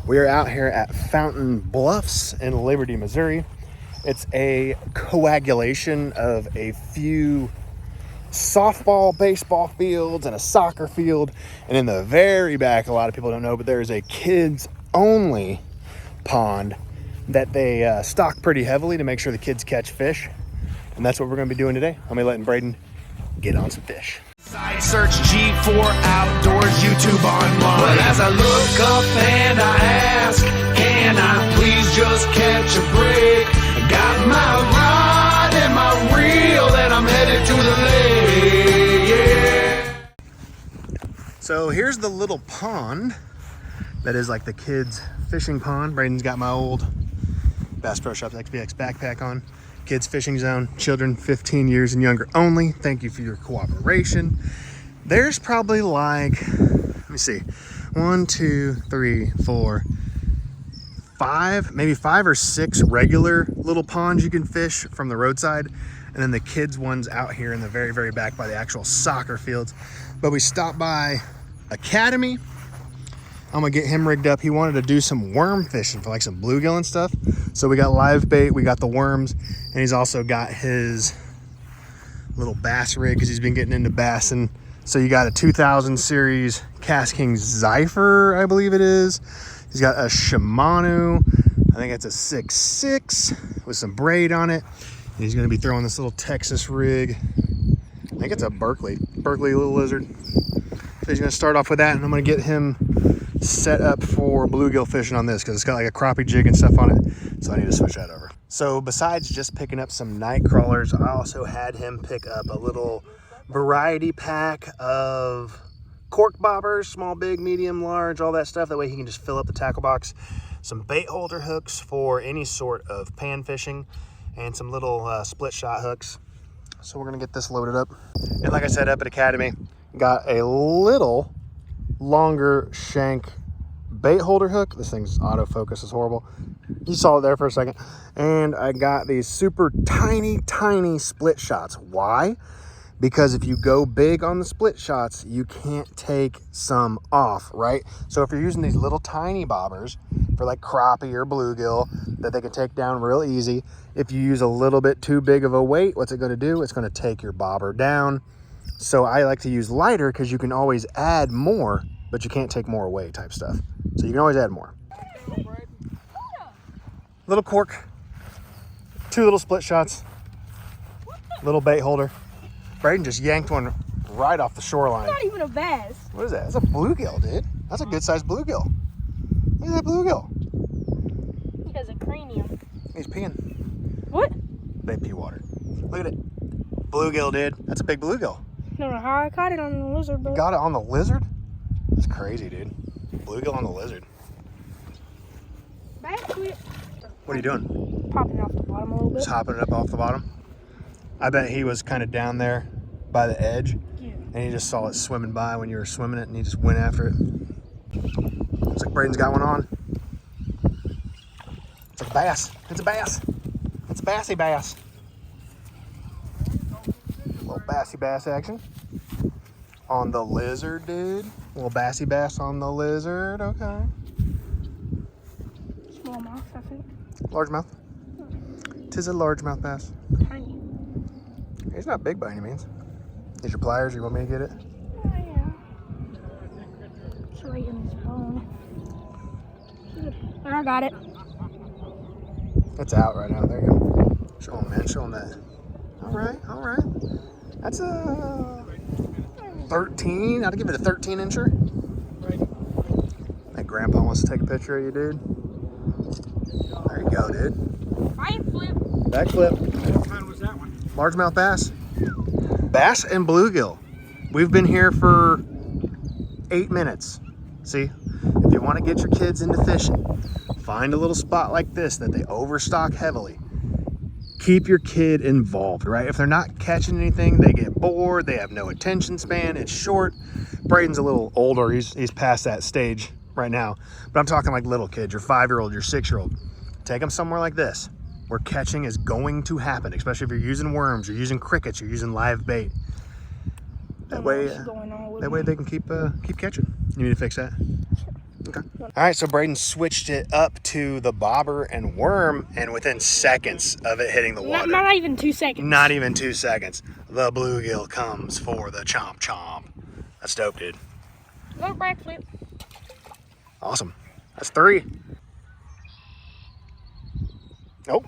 We are out here at Fountain Bluffs in Liberty, Missouri. It's a coagulation of a few softball, baseball fields and a soccer field. And in the very back, a lot of people don't know, but there is a kids only pond that they stock pretty heavily to make sure the kids catch fish. And that's what we're going to be doing today. I'm going to be letting Braden get on some fish. Side search G4 Outdoors, YouTube online. But as I look up and I ask, can I please just catch a break? I got my rod and my reel and I'm headed to the lake. Yeah. So here's the little pond that is like the kids fishing pond. Braden's got my old Bass Pro Shops XPX backpack on. Kids fishing zone, children 15 years and younger only. Thank you for your cooperation. There's probably like, let me see, 1, 2, 3, 4, 5, maybe 5 or 6 regular little ponds you can fish from the roadside. And then the kids ones out here in the very, very back by the actual soccer fields. But we stopped by Academy. I'm gonna get him rigged up. He wanted to do some worm fishing for like some bluegill and stuff. So we got live bait, we got the worms, and he's also got his little bass rig because he's been getting into bassing. So you got a 2000 series Cast King Zypher, I believe it is. He's got a Shimano, I think it's a 6.6 with some braid on it. And he's gonna be throwing this little Texas rig. I think it's a Berkeley little lizard. So he's gonna start off with that, and I'm gonna get him set up for bluegill fishing on this because it's got like a crappie jig and stuff on it, so I need to switch that over. So besides just picking up some night crawlers, I also had him pick up a little variety pack of cork bobbers, small, big, medium, large, all that stuff. That way he can just fill up the tackle box. Some bait holder hooks for any sort of pan fishing, and some little split shot hooks. So we're gonna get this loaded up. And like I said, up at Academy, got a little longer shank bait holder hook. This thing's autofocus is horrible. You saw it there for a second. And I got these super tiny split shots. Why? Because if you go big on the split shots, you can't take some off, right? So if you're using these little tiny bobbers for like crappie or bluegill that they can take down real easy, if you use a little bit too big of a weight, what's it going to do? It's going to take your bobber down. So I like to use lighter because you can always add more, but you can't take more away type stuff. So you can always add more. Little cork, 2 little split shots, little bait holder. Braden just yanked one right off the shoreline. It's not even a bass. What is that? That's a bluegill, dude. That's a good sized bluegill. Look at that bluegill. He has a cranium. He's peeing. What? They pee water. Look at it. Bluegill, dude. That's a big bluegill. I don't know how I caught it on the lizard, but... Got it on the lizard? That's crazy, dude. Bluegill on the lizard. Back to it. What are you doing? Popping off the bottom a little bit. Just hopping it up off the bottom? I bet he was kind of down there by the edge. Yeah. And he just saw it swimming by when you were swimming it, and he just went after it. Looks like Braden's got one on. It's a bass. It's a bass. It's a bassy bass. Little bassy bass action on the lizard, dude. Little bassy bass on the lizard. Okay. Smallmouth, I think. Largemouth. Tis a largemouth bass. Tiny. He's not big by any means. Need your pliers? You want me to get it? Oh, yeah. It's right in his bone. There, I got it. It's out right now. There you go. Show him, man. Show him that. All right. All right. That's a 13. I'd give it a 13 incher. That grandpa wants to take a picture of you, dude. There you go, dude. Backflip. Backflip. What kind was that one? Largemouth bass. Bass and bluegill. We've been here for 8 minutes. See, if you want to get your kids into fishing, find a little spot like this that they overstock heavily. Keep your kid involved, right? If they're not catching anything, they get bored, they have no attention span, it's short. Braden's a little older, he's past that stage right now. But I'm talking like little kids, your 5-year-old, your 6-year-old. Take them somewhere like this, where catching is going to happen, especially if you're using worms, you're using crickets, you're using live bait. That way they can keep catching. You need to fix that? Okay. All right, so Braden switched it up to the bobber and worm, and within seconds of it hitting the water. Not even 2 seconds. Not even 2 seconds. The bluegill comes for the chomp chomp. That's dope, dude. Little backflip. Awesome. That's 3. Nope.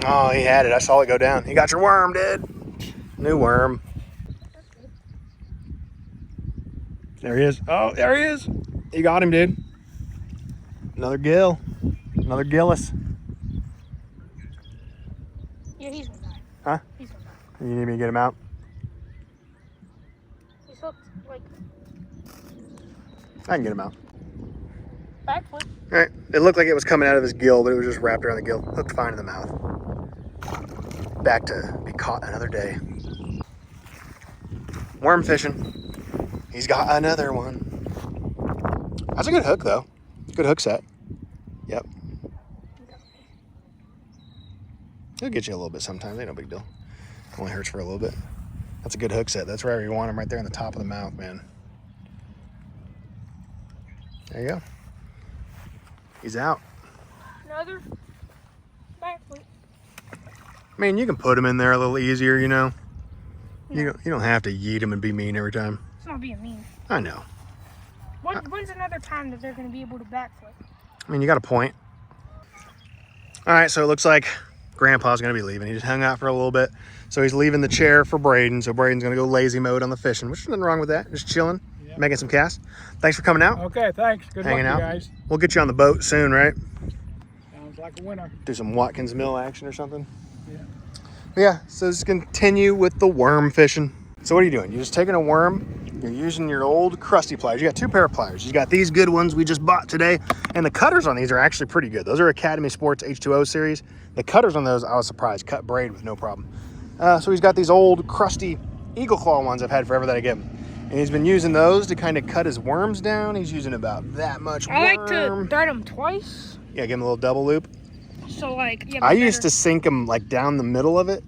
Oh, he had it. I saw it go down. You got your worm, dude. New worm. There he is. Oh, there he is. You got him, dude. Another gill. Another gillis. Yeah, he's gonna die. Huh? He's gonna die. You need me to get him out? He's hooked, like, I can get him out. backflip. All right. It looked like it was coming out of his gill, but it was just wrapped around the gill. Hooked fine in the mouth. Back to be caught another day. Worm fishing. He's got another one. That's a good hook, though. Good hook set. Yep. He'll get you a little bit sometimes. Ain't no big deal. Only hurts for a little bit. That's a good hook set. That's where you want him, right there in the top of the mouth, man. There you go. He's out. Another backflip. I mean, you can put him in there a little easier, you know. You don't have to yeet him and be mean every time. It's not being mean. I know. When's another time that they're going to be able to backflip? I mean, you got a point. All right, so it looks like Grandpa's going to be leaving. He just hung out for a little bit. So he's leaving the chair for Braden. So Braden's going to go lazy mode on the fishing, which is nothing wrong with that. Just chilling, making some casts. Thanks for coming out. Okay, thanks. Good Hanging luck, out. you guys. We'll get you on the boat soon, right? Sounds like a winner. Do some Watkins Mill action or something. Yeah. Yeah, so let's continue with the worm fishing. So what are you doing? You're just taking a worm. You're using your old crusty pliers. You got 2 pair of pliers. You got these good ones we just bought today. And the cutters on these are actually pretty good. Those are Academy Sports H2O series. The cutters on those, I was surprised, cut braid with no problem. So he's got these old crusty eagle claw ones I've had forever that I give him. And he's been using those to kind of cut his worms down. He's using about that much worm. I like to thread them twice. Yeah, give him a little double loop. So, like, yeah. I used to sink them like down the middle of it.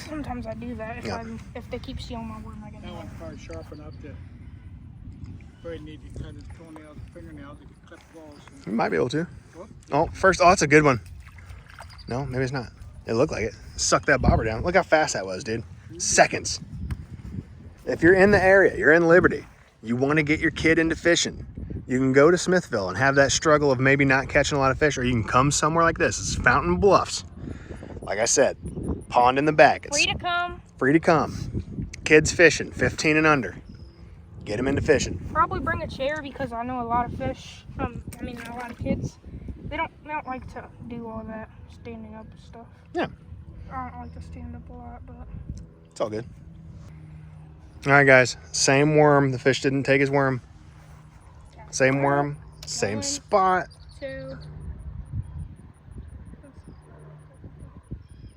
Sometimes I do that if they keep stealing my worm. I get That one's probably sharp enough to probably need to cut his toenails, fingernails to cut the balls. You might be able to. Whoop. Oh, that's a good one. No, maybe it's not. It looked like it. Suck that bobber down. Look how fast that was, dude. Seconds. If you're in the area, you're in Liberty, you want to get your kid into fishing, you can go to Smithville and have that struggle of maybe not catching a lot of fish, or you can come somewhere like this. It's Fountain Bluffs. Like I said, pond in the back. It's free to come. Free to come. Kids fishing, 15 and under. Get them into fishing. Probably bring a chair because I know a lot of fish. A lot of kids. They don't like to do all that standing up and stuff. Yeah. I don't like to stand up a lot, but It's all good. All right, guys. Same worm. The fish didn't take his worm. Same worm. Same 1, spot. 2.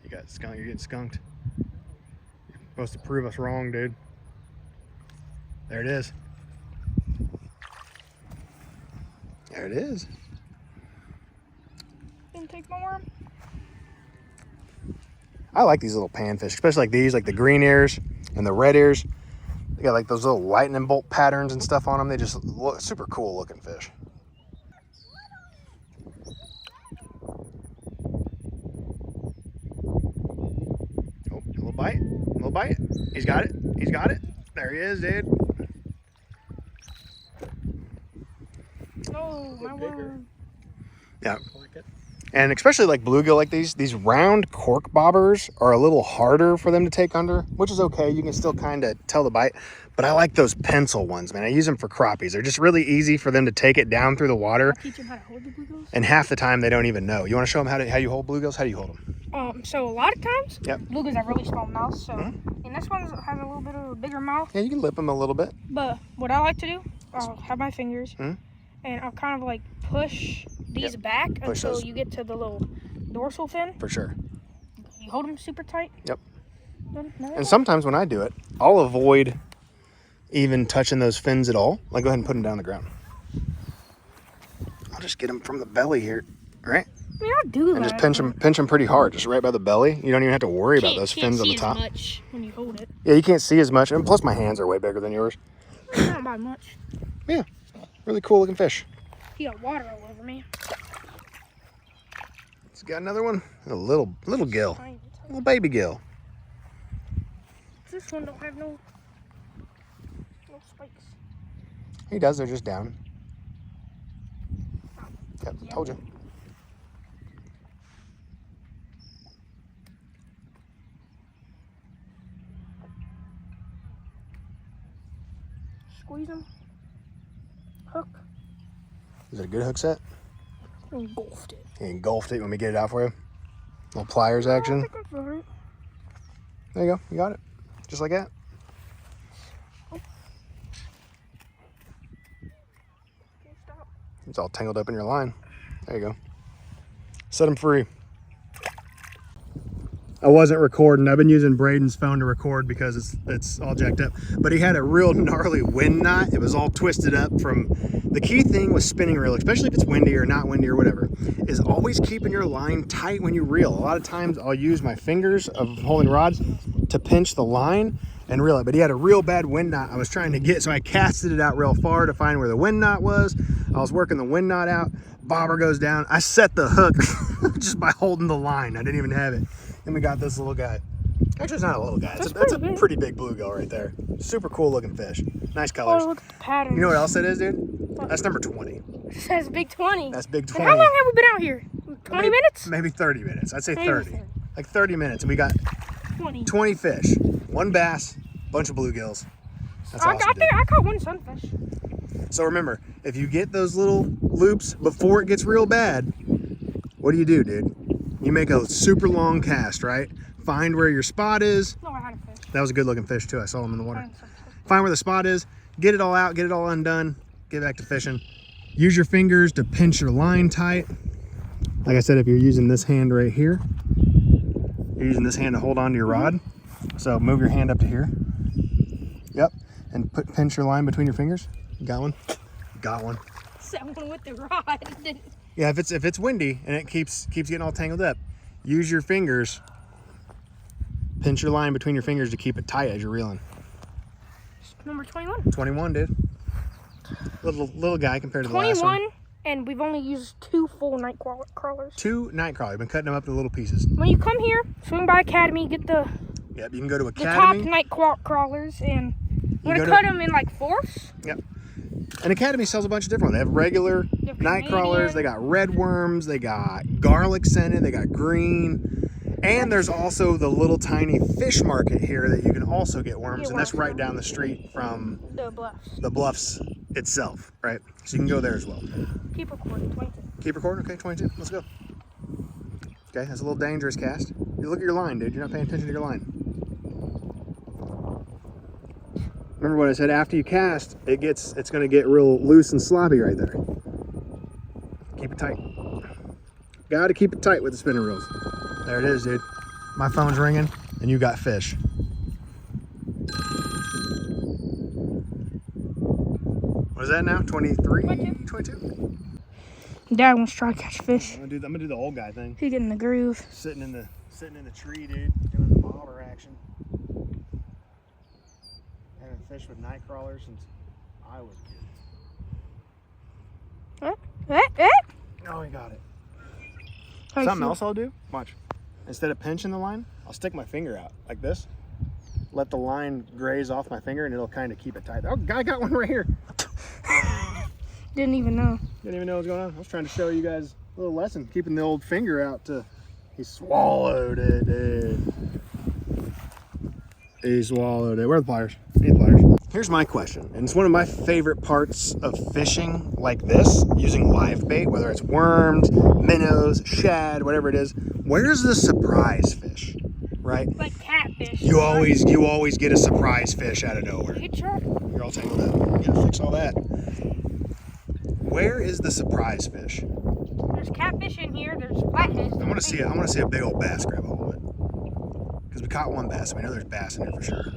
You got skunked. You're getting skunked. You're supposed to prove us wrong, dude. There it is. There it is. Didn't take my worm. I like these little panfish, especially like these, like the green ears and the red ears. They got like those little lightning bolt patterns and stuff on them. They just look super cool looking fish. Oh, a little bite, a little bite. He's got it, he's got it. There he is, dude. Oh, my worm. Yeah. Like it. And especially like bluegill, like these round cork bobbers are a little harder for them to take under, which is okay. You can still kind of tell the bite, but I like those pencil ones, man. I use them for crappies. They're just really easy for them to take it down through the water. I'll teach them how to hold the bluegills. And half the time they don't even know. You want to show them how you hold bluegills? How do you hold them? So a lot of times, Yep. bluegills have really small mouths. So, and this one has a little bit of a bigger mouth. Yeah, you can lip them a little bit. But what I like to do, I'll have my fingers, and I'll kind of like push these back until you get to the little dorsal fin. For sure. You hold them super tight. Yep. Then And sometimes when I do it, I'll avoid even touching those fins at all. Like, go ahead and put them down on the ground. I'll just get them from the belly here, right? I mean, I'll do that. And just pinch them pretty hard, just right by the belly. You don't even have to worry about those fins on the top. Can't see as much when you hold it. Yeah, you can't see as much. And plus my hands are way bigger than yours. Not by much. Yeah, really cool looking fish. He got water all over me. It's got another one. A little gill. Tiny. Little baby gill. This one don't have no spikes. He does, they're just down. Yep, Yeah. told you. Squeeze them. Hook. Is it a good hook set? Engulfed it. He engulfed it when we get it out for you. Little pliers I action. think that's all right. There you go, you got it. Just like that. Okay, stop. It's all tangled up in your line. There you go. Set him free. I wasn't recording. I've been using Braden's phone to record because it's all jacked up. But he had a real gnarly wind knot. It was all twisted up from... The key thing with spinning reel, especially if it's windy or not windy or whatever, is always keeping your line tight when you reel. A lot of times I'll use my fingers of holding rods to pinch the line and reel it. But he had a real bad wind knot I was trying to get, so I casted it out real far to find where the wind knot was. I was working the wind knot out. Bobber goes down. I set the hook just by holding the line. I didn't even have it. Then we got this little guy. Actually, it's not a little guy. That's a pretty big bluegill right there. Super cool looking fish. Nice colors. Oh, look at the pattern. You know what else that is, dude? That's number 20. It says big 20. That's big 20. And how long have we been out here? 20 minutes? Maybe 30 minutes. I'd say Maybe 30. 30. Like 30 minutes. And we got 20 fish. 1 bass, bunch of bluegills. That's awesome, dude. I caught 1 sunfish. So remember, if you get those little loops before it gets real bad, what do, dude? You make a super long cast, right? Find where your spot is. No, I had a fish. That was a good looking fish too. I saw him in the water. Find where the spot is, get it all out, get it all undone, get back to fishing. Use your fingers to pinch your line tight. Like I said, if you're using this hand right here, you're using this hand to hold onto your rod. So move your hand up to here. Yep. And pinch your line between your fingers. Got one? Got one. Someone with the rod. Yeah, if it's windy and it keeps getting all tangled up, use your fingers. Pinch your line between your fingers to keep it tight as you're reeling. Number 21. 21, dude. Little guy compared to the last 21, one. and we've only used 2 full night crawlers. 2 night crawlers. Been cutting them up into little pieces. When you come here, swing by Academy, get the Yep, you can go to top Academy. night crawlers, and we're go gonna cut them in like fourths. Yep. And Academy sells a bunch of different ones. They have regular have night Canadian. crawlers. They got red worms. They got garlic scented. They got green. And there's also the little tiny fish market here that you can also get worms. And that's right down the street from The bluffs. the bluffs itself, right? So you can go there as well. Keep recording. 22. Keep recording? Okay, 22. Let's go. Okay, that's a little dangerous cast. You look at your line, dude. You're not paying attention to your line. Remember what I said, after you cast, it's gonna get real loose and sloppy right there. Keep it tight. Gotta keep it tight with the spinning reels. There it is, dude. My phone's ringing and you got fish. What is that now? 23? 22? Dad wants to try to catch fish. I'm gonna do the old guy thing. He's getting the groove. Sitting in the tree, dude, doing the bobber action. Haven't fished with night crawlers since I was a kid. Oh, he got it. Something else I'll do, watch. Instead of pinching the line, I'll stick my finger out like this. Let the line graze off my finger and it'll kind of keep it tight. Oh, guy got one right here. Didn't even know. Didn't even know what was going on. I was trying to show you guys a little lesson, keeping the old finger out to... He swallowed it, dude. He swallowed it. Where are the pliers? I need pliers. Here's my question, and it's one of my favorite parts of fishing like this, using live bait, whether it's worms, minnows, shad, whatever it is. Where's the surprise fish, right? Like catfish. You always get a surprise fish out of nowhere. Get your... You're all tangled up. You gotta fix all that. Where is the surprise fish? There's catfish in here. There's flatheads. I want to see a big old bass grab a hold of it. Because we caught 1 bass, and we know there's bass in here for sure.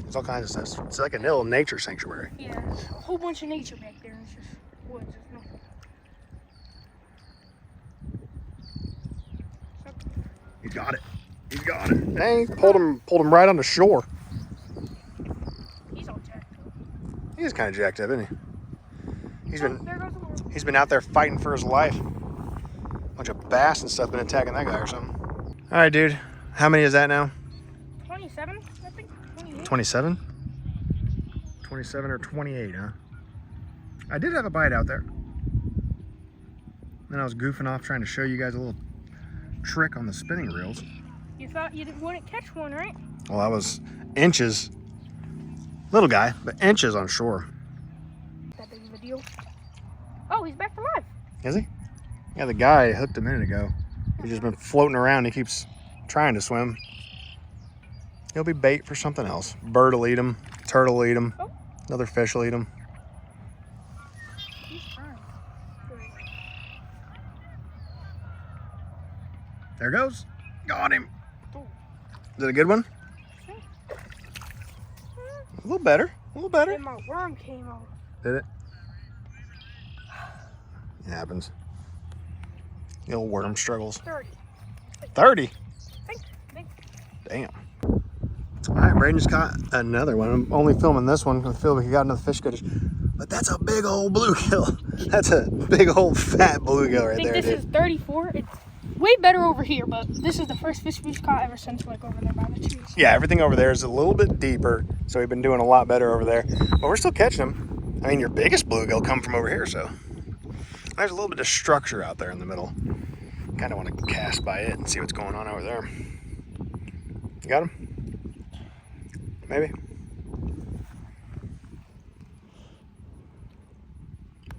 There's all kinds of stuff. It's like a little nature sanctuary. Yeah, there's a whole bunch of nature back there. It's just woods. There's nothing. He's got it. He's got it. Dang, pulled him right on the shore. He's all jacked up. He is kind of jacked up, isn't he? He's been... There goes the lure. He's been out there fighting for his life. Bunch of bass and stuff been attacking that guy or something. All right, dude. How many is that now? 27, I think. 27? 27 or 28, huh? I did have a bite out there. Then I was goofing off trying to show you guys a little trick on the spinning reels. You thought you wouldn't catch one, right? Well, I was inches. Little guy, but inches on shore. That big of a deal. Oh, he's back to life. Is he? Yeah, the guy hooked a minute ago. He's just been floating around. He keeps trying to swim. He'll be bait for something else. Bird will eat him. Turtle will eat him. Oh. Another fish will eat him. He's trying. There goes. Got him. Is it a good one? A little better. A little better. And my worm came out. Did it? It happens. The old worm struggles. 30. 30? I think. Damn. All right, Braden just caught another one. I'm only filming this one because I feel like he got another fish footage. But that's a big old bluegill. That's a big old fat bluegill right there, I think this is 34. It's way better over here, but this is the first fish we've caught ever since like over there by the trees. Yeah, everything over there is a little bit deeper, so we've been doing a lot better over there. But we're still catching them. I mean, your biggest bluegill come from over here, so. There's a little bit of structure out there in the middle. Kind of want to cast by it and see what's going on over there. You got him? Maybe.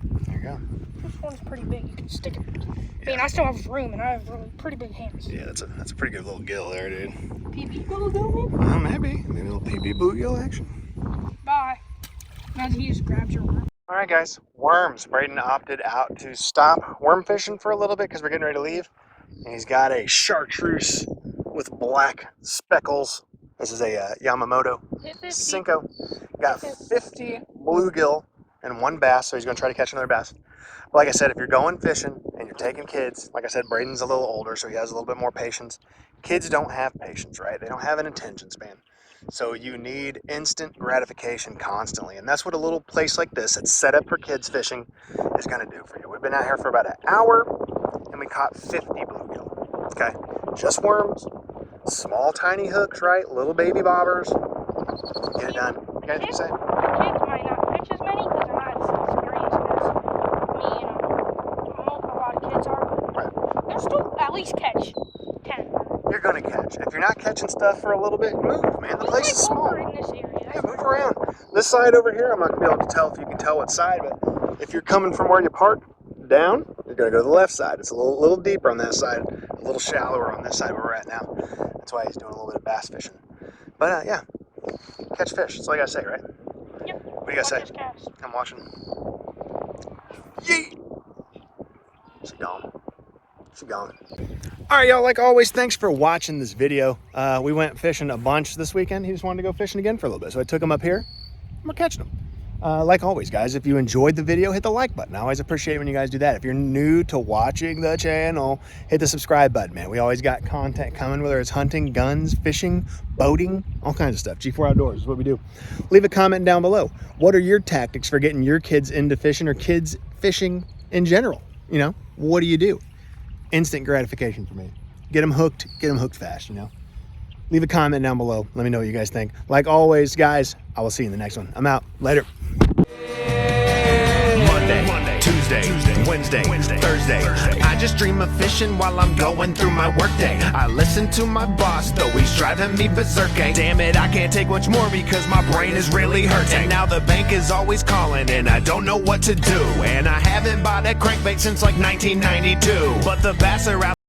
There you go. This one's pretty big. You can stick it. I mean, I still have room, and I have really pretty big hands. Yeah, that's a pretty good little gill there, dude. PB bluegill, man? Maybe a little PB bluegill action. Bye. Imagine he just grabs your worm. All right, guys, worms. Braden opted out to stop worm fishing for a little bit because we're getting ready to leave. And he's got a chartreuse with black speckles. This is a Yamamoto Cinco. Got 50 bluegill and 1 bass, so he's going to try to catch another bass. But like I said, if you're going fishing and you're taking kids, like I said, Braden's a little older, so he has a little bit more patience. Kids don't have patience, right? They don't have an attention span. So you need instant gratification constantly. And that's what a little place like this that's set up for kids fishing is going to do for you. We've been out here for about an hour and we caught 50 bluegill. Okay? Just worms, small tiny hooks, right? Little baby bobbers. Get it done. You guys what you say? Kids might not catch as many because they're not as experienced as me and a lot of kids are. Right. They'll still at least catch 10. You're going to catch. If you're not catching stuff for a little bit, move, man. The place is small. In this area. Yeah, move around. This side over here, I'm not going to be able to tell if you can tell what side, but if you're coming from where you parked down, you're going to go to the left side. It's a little deeper on that side, a little shallower on this side where we're at now. That's why he's doing a little bit of bass fishing. But yeah, catch fish. That's all I got to say, right? Yep. What do you got to say? I'm watching. Yeet! She gone. She gone. All right, y'all, like always, thanks for watching this video. We went fishing a bunch this weekend. He just wanted to go fishing again for a little bit, so I took him up here. I'm catching him. Like always, guys, if you enjoyed the video, hit the like button. I always appreciate when you guys do that. If you're new to watching the channel, hit the subscribe button, man. We always got content coming, whether it's hunting, guns, fishing, boating, all kinds of stuff. G4 Outdoors is what we do. Leave a comment down below. What are your tactics for getting your kids into fishing or kids fishing in general? You know, what do? Instant gratification for me. Get them hooked fast, you know. Leave a comment down below. Let me know what you guys think. Like always, guys, I will see you in the next one. I'm out. Later. Monday, Tuesday, Wednesday, Thursday. I just dream of fishing while I'm going through my workday. I listen to my boss, though he's driving me berserk. Damn it, I can't take much more because my brain is really hurting. And now the bank is always calling and I don't know what to do. And I haven't bought a crankbait since like 1992. But the bass are out.